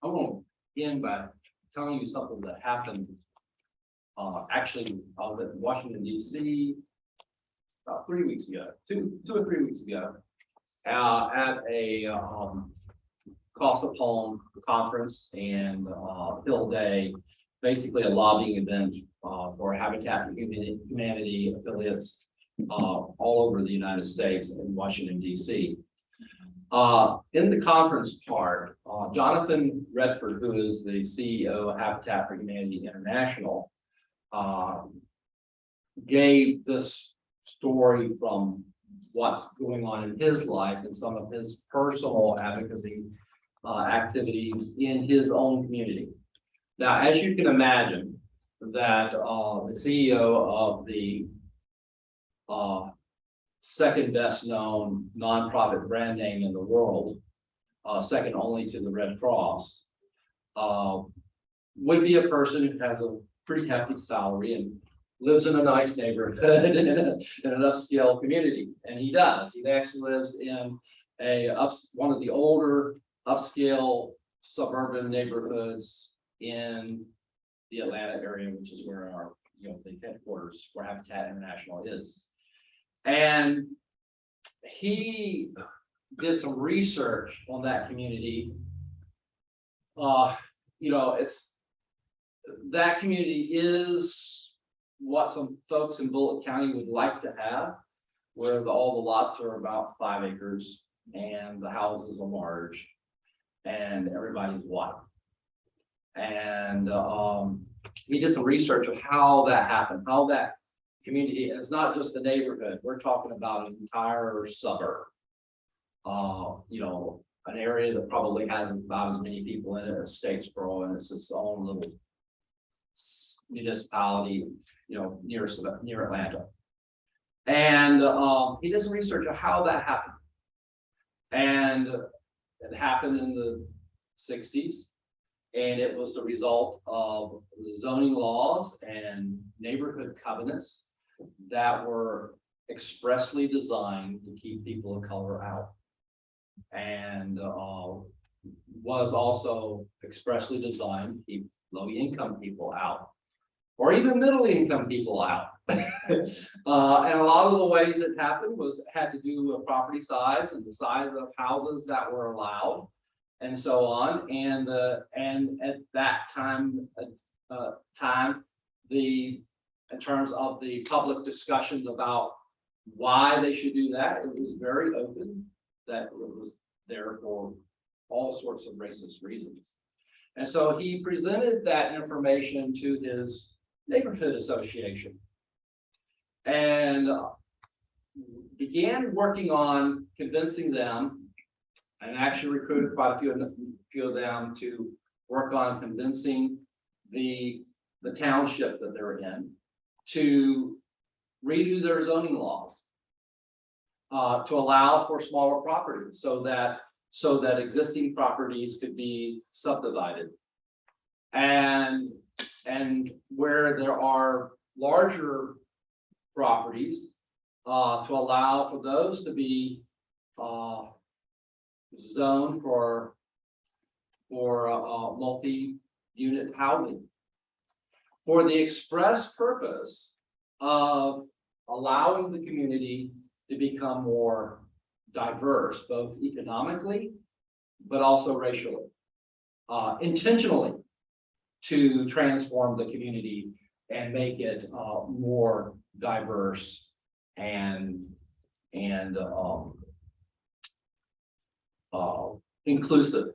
I want to begin by telling you something that happened. Actually, I was at Washington, D.C. about 3 weeks ago, two or 3 weeks ago, at a cost of home conference and Hill Day, basically a lobbying event for Habitat for Humanity affiliates all over the United States and Washington, D.C. In the conference part, Jonathan Redford, who is the CEO of Habitat for Humanity International, gave this story from what's going on in his life and some of his personal advocacy activities in his own community. Now, as you can imagine, that the CEO of the second best known nonprofit brand name in the world, second only to the Red Cross, would be a person who has a pretty hefty salary and lives in a nice neighborhood in an upscale community. And he does. He actually lives in one of the older upscale suburban neighborhoods in the Atlanta area, which is where our the headquarters for Habitat International is. And he did some research on that community. That community is what some folks in Bulloch County would like to have, where all the lots are about 5 acres and the houses are large and everybody's white. And he did some research of how that happened, how that community, it's not just the neighborhood, we're talking about an entire suburb. An area that probably has about as many people in it as Statesboro, and it's its own little municipality, near Atlanta. And he did some research on how that happened. And it happened in the 60s. And it was the result of zoning laws and neighborhood covenants that were expressly designed to keep people of color out. And was also expressly designed to keep low-income people out, or even middle-income people out. And a lot of the ways it happened had to do with property size and the size of houses that were allowed, and so on. And at that time, in terms of the public discussions about why they should do that, it was very open that it was there for all sorts of racist reasons. And so he presented that information to his neighborhood association and began working on convincing them, and actually recruited quite a few of them to work on convincing the township that they're in to redo their zoning laws to allow for smaller properties so that existing properties could be subdivided. And where there are larger properties, to allow for those to be zoned for multi-unit housing, for the express purpose of allowing the community to become more diverse, both economically, but also racially, intentionally, to transform the community and make it more diverse and inclusive.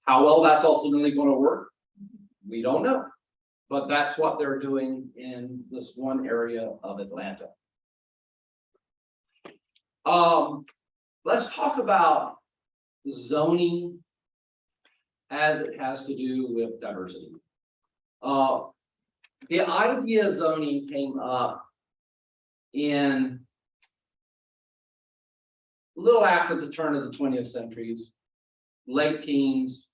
How well that's ultimately going to work, we don't know, but that's what they're doing in this one area of Atlanta. Let's talk about zoning as it has to do with diversity. The idea of zoning came up in a little after the turn of the 20th centuries, late teens,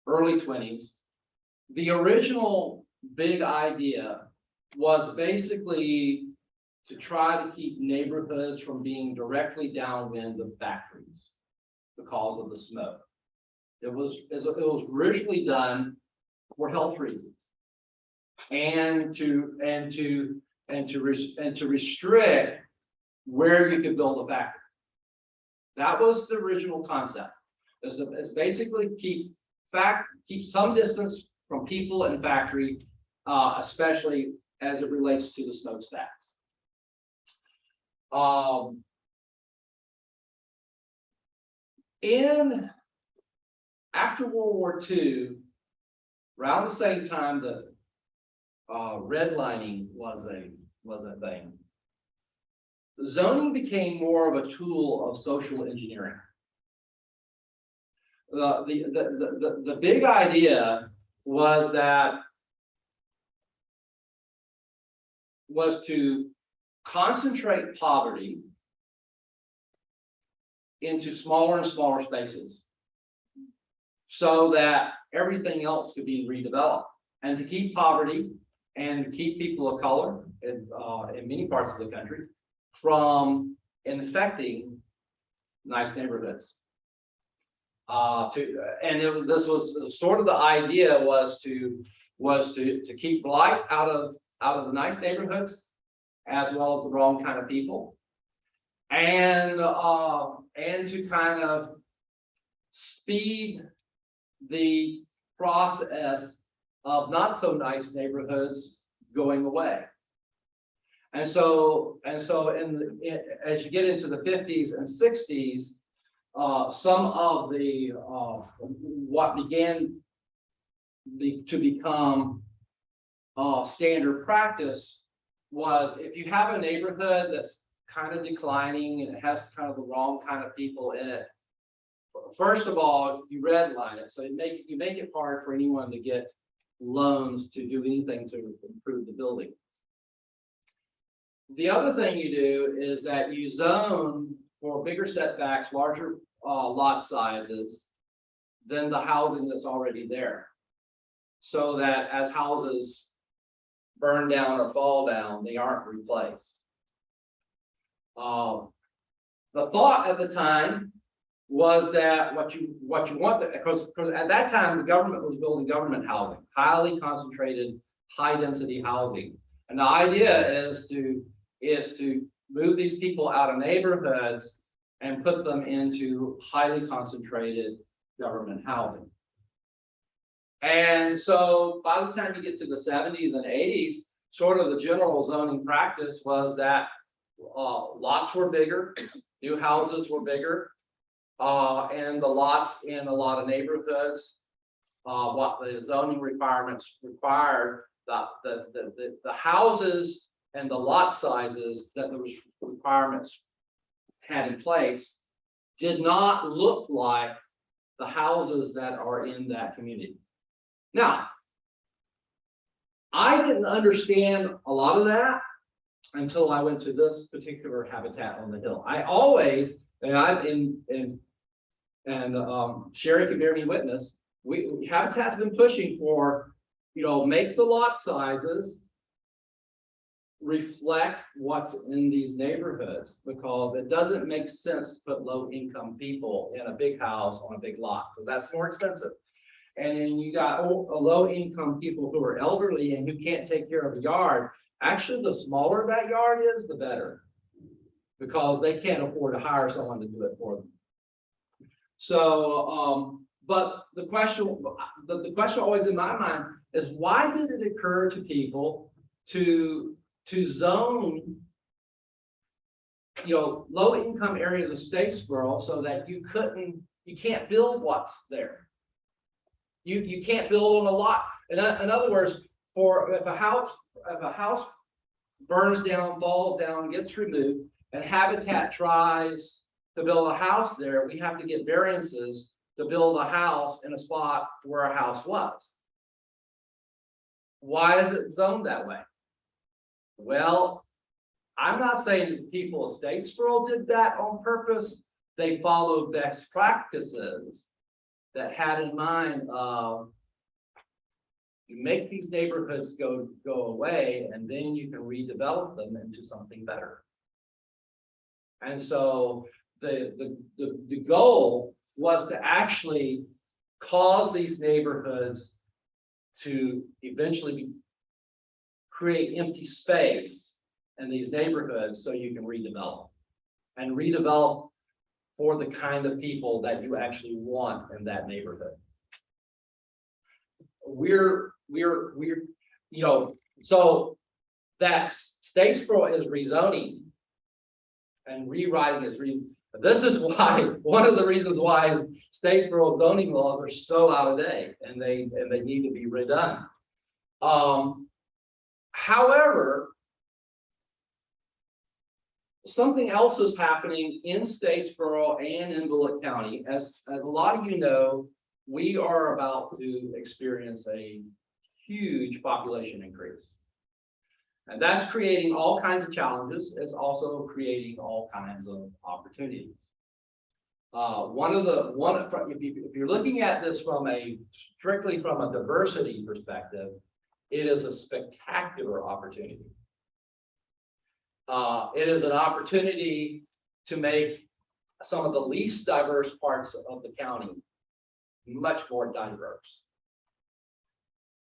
early 20s. The original big idea was basically to try to keep neighborhoods from being directly downwind of factories because of the smoke. It was originally done for health reasons and to restrict where you could build a factory. That was the original concept. It's basically keep some distance from people and factory, especially as it relates to the smokestacks. After World War II, around the same time that redlining was a thing, zoning became more of a tool of social engineering. The big idea was to concentrate poverty into smaller and smaller spaces so that everything else could be redeveloped, and to keep poverty and to keep people of color in many parts of the country from infecting nice neighborhoods. This was sort of the idea was to keep blight out of the nice neighborhoods, as well as the wrong kind of people, and to kind of speed the process of not so nice neighborhoods going away. And so as you get into the 50s and 60s, some of the what began to become standard practice was, if you have a neighborhood that's kind of declining and it has kind of the wrong kind of people in it, first of all, you redline it. So you make it hard for anyone to get loans to do anything to improve the buildings. The other thing you do is that you zone for bigger setbacks, larger lot sizes than the housing that's already there, so that as houses burn down or fall down, they aren't replaced. The thought at the time was that what you want, because at that time the government was building government housing, highly concentrated, high density housing, and the idea is to move these people out of neighborhoods and put them into highly concentrated government housing. And so by the time you get to the 70s and 80s, sort of the general zoning practice was that lots were bigger, new houses were bigger, and the lots in a lot of neighborhoods, what the zoning requirements required, the houses and the lot sizes that those requirements had in place did not look like the houses that are in that community. Now, I didn't understand a lot of that until I went to this particular habitat on the hill. I always, and Sherry can bear me witness, Habitat's been pushing for, make the lot sizes reflect what's in these neighborhoods, because it doesn't make sense to put low income people in a big house on a big lot, because that's more expensive. And then you got low income people who are elderly and who can't take care of a yard. Actually, the smaller that yard is, the better, because they can't afford to hire someone to do it for them. So, but the question always in my mind is, why did it occur to people to zone, low income areas of Statesboro so that you can't build what's there. You can't build on a lot. In other words, if a house burns down, falls down, gets removed, and Habitat tries to build a house there, we have to get variances to build a house in a spot where a house was. Why is it zoned that way? Well, I'm not saying the people of Statesboro did that on purpose. They followed best practices that had in mind you make these neighborhoods go away, and then you can redevelop them into something better. And so the goal was to actually cause these neighborhoods to eventually create empty space in these neighborhoods so you can redevelop and redevelop for the kind of people that you actually want in that neighborhood. We're so that Statesboro is rezoning and rewriting is this is why, one of the reasons why is Statesboro zoning laws are so out of date and they need to be redone. However, something else is happening in Statesboro and in Bulloch County. As a lot of you know, we are about to experience a huge population increase. And that's creating all kinds of challenges. It's also creating all kinds of opportunities. If you're looking at this strictly from a diversity perspective, it is a spectacular opportunity. It is an opportunity to make some of the least diverse parts of the county much more diverse.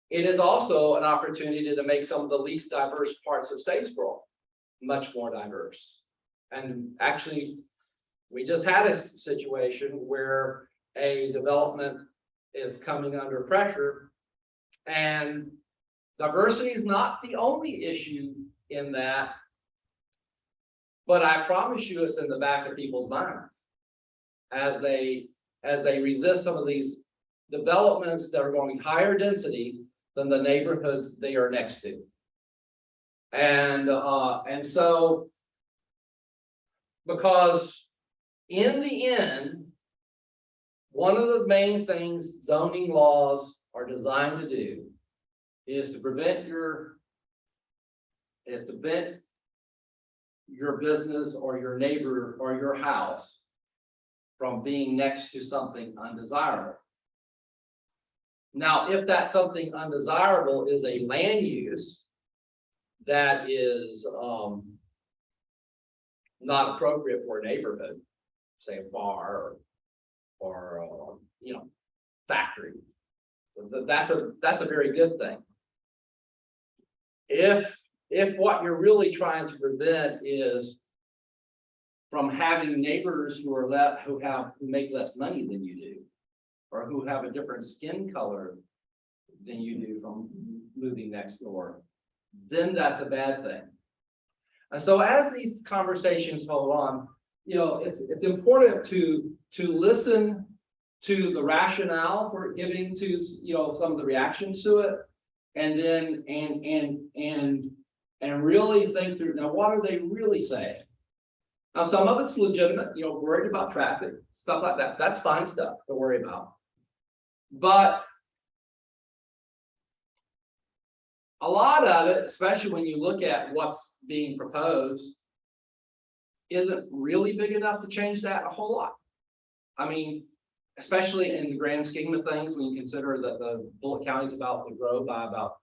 It is also an opportunity to make some of the least diverse parts of Statesboro much more diverse. And actually, we just had a situation where a development is coming under pressure, and diversity is not the only issue in that, but I promise you it's in the back of people's minds as they resist some of these developments that are going higher density than the neighborhoods they are next to. And so, because in the end, one of the main things zoning laws are designed to do is to prevent your business or your neighbor or your house from being next to something undesirable. Now, if that something undesirable is a land use that is not appropriate for a neighborhood, say a bar or factory, that's a very good thing. If what you're really trying to prevent is from having neighbors who make less money than you do, or who have a different skin color than you do from moving next door, then that's a bad thing. And so as these conversations hold on, it's important to listen to the rationale for giving to some of the reactions to it, and then and really think through, now what are they really saying? Now some of it's legitimate, worried about traffic, stuff like that. That's fine stuff to worry about. But a lot of it, especially when you look at what's being proposed, isn't really big enough to change that a whole lot. I mean, especially in the grand scheme of things, when you consider that the Bulloch County is about to grow by about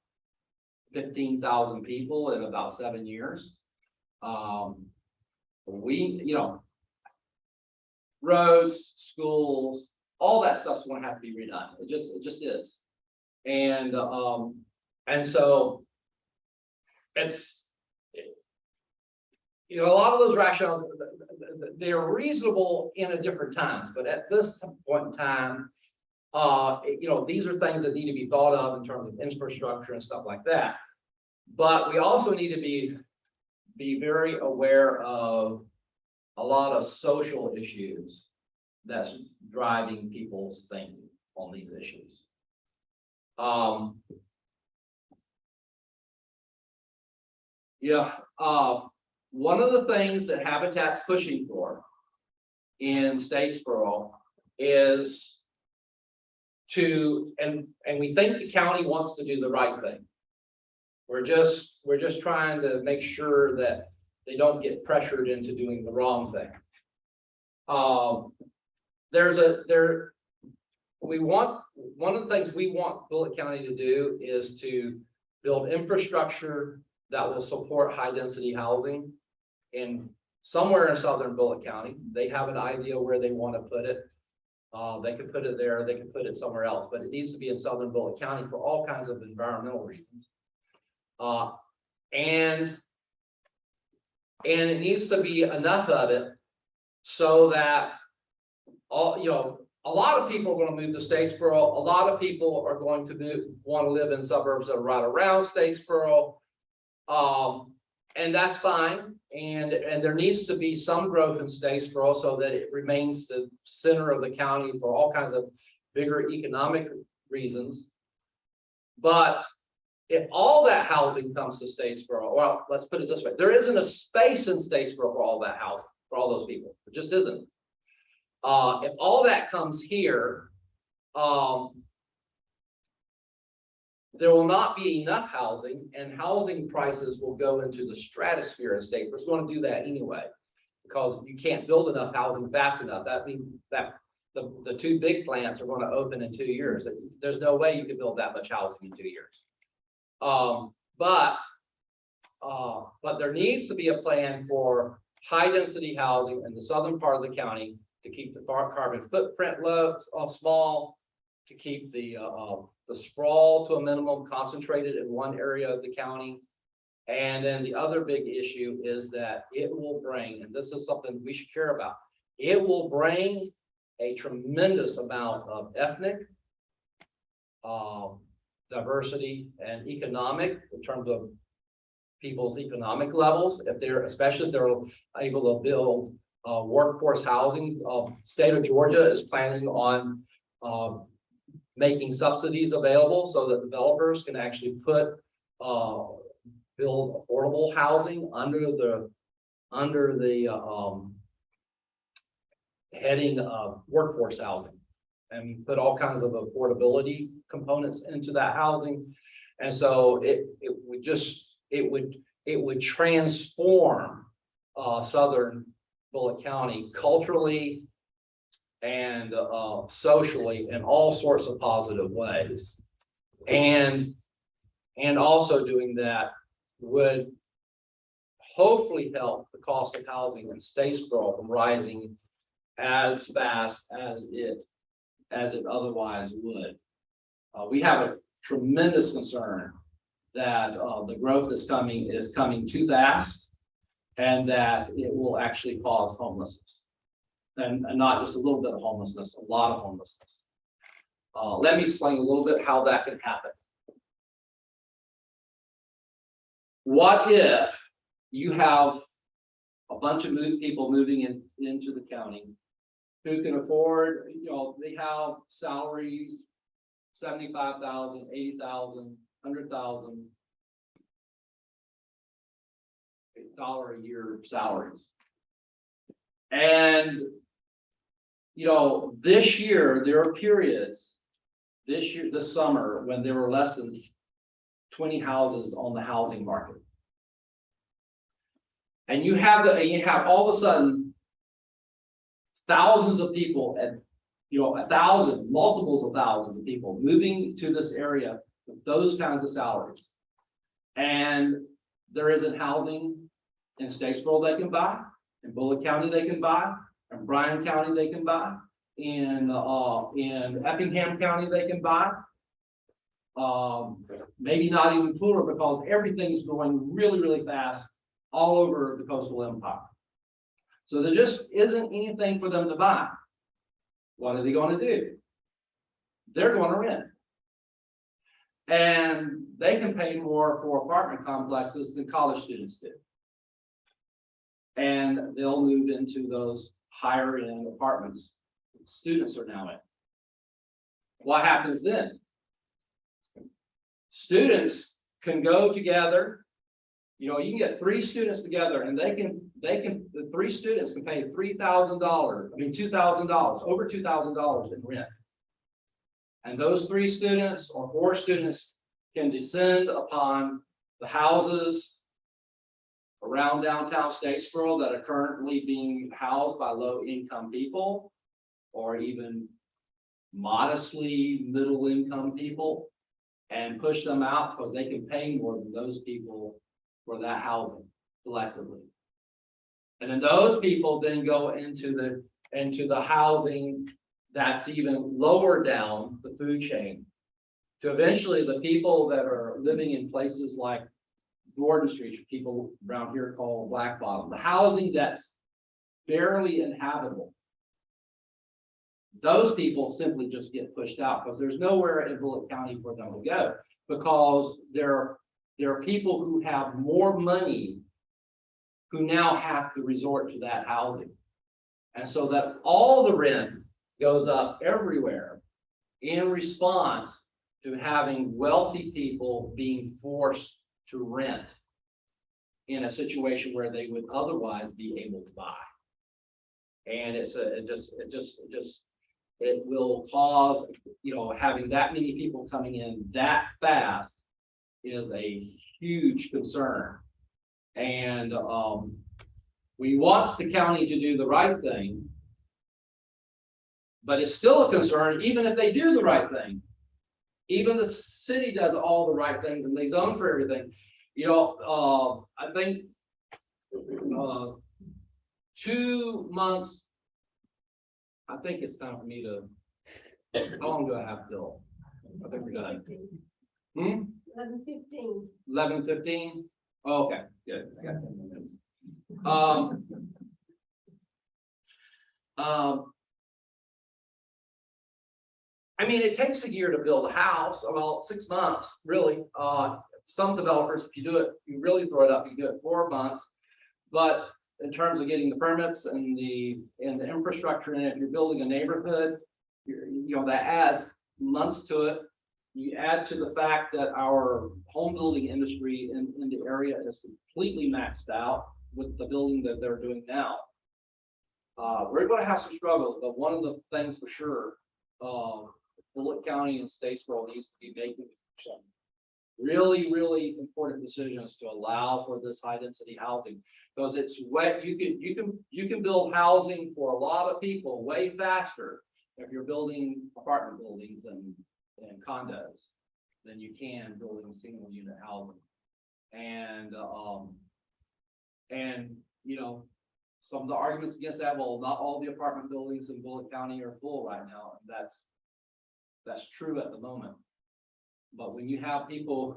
15,000 people in about 7 years. Roads, schools, all that stuff's going to have to be redone. It just is. And so it's, a lot of those rationales, they're reasonable in a different times, but at this point in time, these are things that need to be thought of in terms of infrastructure and stuff like that. But we also need to be very aware of a lot of social issues that's driving people's thinking on these issues. One of the things that Habitat's pushing for in Statesboro is and we think the county wants to do the right thing. We're just trying to make sure that they don't get pressured into doing the wrong thing. One of the things we want Bulloch County to do is to build infrastructure that will support high density housing in somewhere in southern Bulloch County. They have an idea where they want to put it. They could put it there, they could put it somewhere else, but it needs to be in southern Bulloch County for all kinds of environmental reasons. And it needs to be enough of it so that a lot of people are going to move to Statesboro. A lot of people are going to want to live in suburbs that are right around Statesboro. And that's fine. And there needs to be some growth in Statesboro so that it remains the center of the county for all kinds of bigger economic reasons. But if all that housing comes to Statesboro, well, let's put it this way, there isn't a space in Statesboro for all that housing, for all those people. It just isn't. If all that comes here, there will not be enough housing, and housing prices will go into the stratosphere in Statesboro. It's going to do that anyway, because you can't build enough housing fast enough. That means that the two big plants are going to open in 2 years. There's no way you can build that much housing in 2 years. But there needs to be a plan for high density housing in the southern part of the county to keep the carbon footprint low, small, to keep the sprawl to a minimum, concentrated in one area of the county. And then the other big issue is that it will bring, and this is something we should care about, it will bring a tremendous amount of ethnic diversity and economic, in terms of people's economic levels, especially if they're able to build workforce housing. State of Georgia is planning on making subsidies available so that developers can actually build affordable housing under the heading of workforce housing, and put all kinds of affordability components into that housing. And so it would transform southern Bulloch County culturally and socially in all sorts of positive ways. And also doing that would hopefully help the cost of housing in Statesboro from rising as fast as it otherwise would. We have a tremendous concern that the growth is coming too fast, and that it will actually cause homelessness. And not just a little bit of homelessness, a lot of homelessness. Let me explain a little bit how that can happen. What if you have a bunch of people moving into the county who can afford, they have salaries, $75,000, $80,000, $100,000 a year salaries. And this year there are periods this summer when there were less than 20 houses on the housing market. And you have all of a sudden thousands of people, and multiples of thousands of people moving to this area with those kinds of salaries. And there isn't housing in Statesboro they can buy, in Bulloch County they can buy, in Bryan County they can buy, in Effingham County they can buy. Maybe not even Toole, because everything's going really, really fast all over the coastal empire. So there just isn't anything for them to buy. What are they going to do? They're going to rent. And they can pay more for apartment complexes than college students do. And they'll move into those higher end apartments students are now in. What happens then? Students can go together. You can get 3 students together, and the 3 students can pay $3,000, $2,000, over $2,000 in rent. And those 3 students or 4 students can descend upon the houses around downtown Statesboro that are currently being housed by low-income people, or even modestly middle-income people, and push them out because they can pay more than those people for that housing collectively. And then those people then go into the housing that's even lower down the food chain, to eventually the people that are living in places like Gordon Street, which people around here call Black Bottom, the housing that's barely inhabitable. Those people simply just get pushed out because there's nowhere in Bulloch County for them to go, because there are people who have more money who now have to resort to that housing. And so that all the rent goes up everywhere in response to having wealthy people being forced to rent in a situation where they would otherwise be able to buy. And it will cause, having that many people coming in that fast is a huge concern. And we want the county to do the right thing, but it's still a concern even if they do the right thing. Even the city does all the right things and they zone for everything. I think 2 months, I think it's time for me to, how long do I have till? I think we're done. 11:15. 11:15? Oh, okay, good. I got 10 more minutes. I mean, it takes a year to build a house, well, 6 months, really. Some developers, if you do it, you really throw it up, you do it 4 months. But in terms of getting the permits and the infrastructure, and if you're building a neighborhood, that adds months to it. You add to the fact that our home building industry in the area is completely maxed out with the building that they're doing now. We're going to have some struggles, but one of the things for sure, Bulloch County and Statesboro needs to be making some really, really important decisions to allow for this high density housing, because it's wet. You can build housing for a lot of people way faster if you're building apartment buildings and condos than you can building single unit housing. And some of the arguments against that, well, not all the apartment buildings in Bulloch County are full right now, and that's true at the moment. But when you have people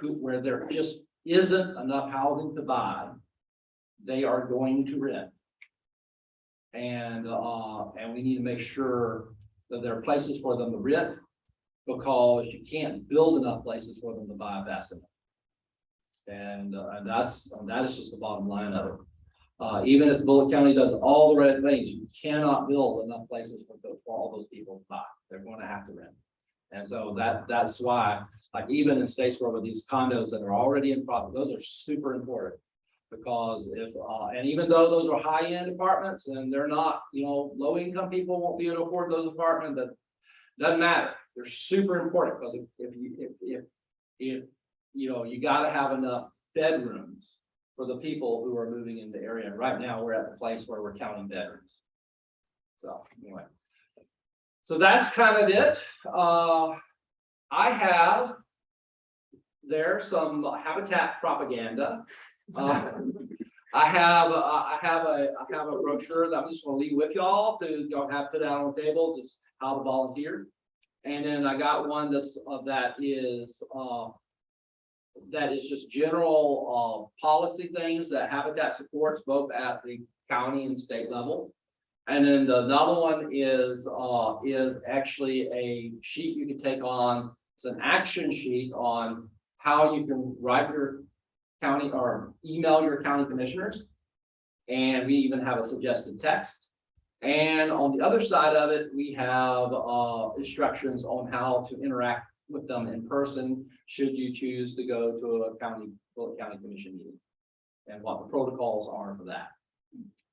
where there just isn't enough housing to buy, they are going to rent. And we need to make sure that there are places for them to rent, because you can't build enough places for them to buy fast enough. And that is just the bottom line of it. Even if Bulloch County does all the right things, you cannot build enough places for all those people to buy. They're going to have to rent. And so that's why, like, even in states where with these condos that are already in profit, those are super important, because if and even though those are high-end apartments and they're not, low-income people won't be able to afford those apartments, that doesn't matter. They're super important, because if you got to have enough bedrooms for the people who are moving in the area. And right now we're at the place where we're counting bedrooms. So anyway, so that's kind of it. I have some habitat propaganda. I have a brochure that I'm just going to leave with y'all to have put out on the table, just how to volunteer. And then I got one that is just general policy things that Habitat supports both at the county and state level. And then another one is actually a sheet you can take on. It's an action sheet on how you can write your county or email your county commissioners. And we even have a suggested text. And on the other side of it, we have instructions on how to interact with them in person, should you choose to go to a Bulloch County Commission meeting, and what the protocols are for that.